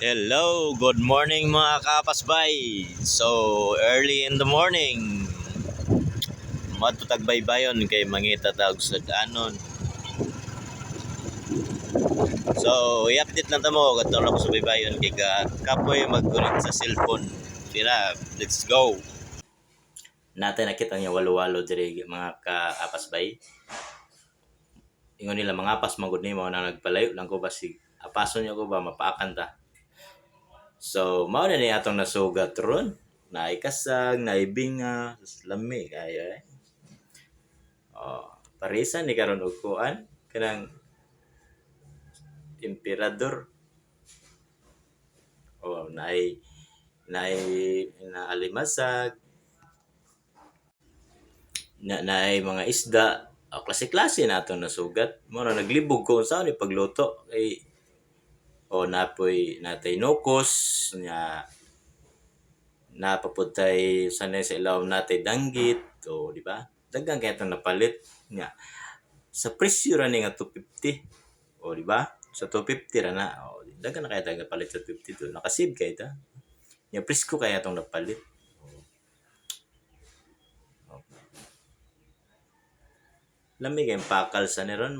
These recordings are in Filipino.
Hello, good morning mga kapasbay. So, early in the morning, matutag baybayon kay mangita tag sa danon. So, i-update lang tamo katong ako sa baybayon kay kapoy mag-connect sa cellphone. Tira, let's go. Natin nakita niya walo-walo diri mga kapasbay. Ingon nila mga apas magud nimo na nagpalayo lang ko ba si apason niyo ko ba mapaakan ta. So, mao na ni atong nasugat ron. Naikasag, naibinga, lami kaya eh. Parisan ni karon og kuan kanang emperador. Naay na alimasag, naay mga isda. Klase-klase nato nasugat. Mo na naglibog ko sa ni pagluto kay napoy natay nokos nya napaputay sanay sa ilaw natay danggit di ba? Daghan kay atong napalit nya sa presyo ra ni nga 250 di ba? Sa 250 ra na daghan na kay tag napalit sa 250 nakasave kay ta nya presko kay atong napalit. Lami kay pakal sa ni ron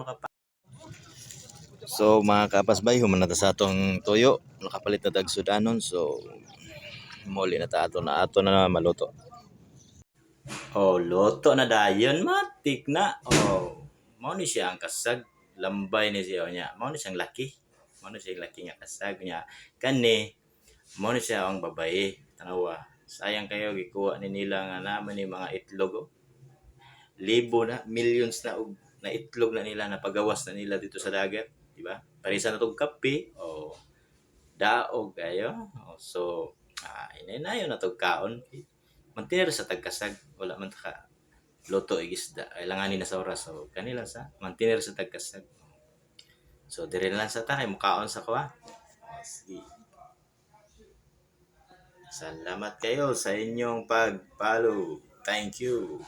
So mga kapasbay, human na ta sa atong tuyo, nakapalit na tag sudanon, so muli na ta ato na maluto. Luto na dayon matik na. Mao ni siya ang kasag, lambay ni siya nya. Mao ni siyang laki. Mao ni siyang laki nga kasag nya. Kani mao ni siya ang babae. Tanawa. Sayang kayo gikuha ni nila nga naman ni mga itlog. Libo na, millions na og na itlog na nila na pagawas na nila dito sa dagat, di ba? Parisa na tong kape daog kayo. So inay na tong kaon. Mantir sa tagkasag wala man ta luto igisda kailanganin na sa oras so kanila sa mantinir sa tagkasag so dire lang sa ta kay mukaon sa kuha. Sige, salamat kayo sa inyong pag-follow, thank you.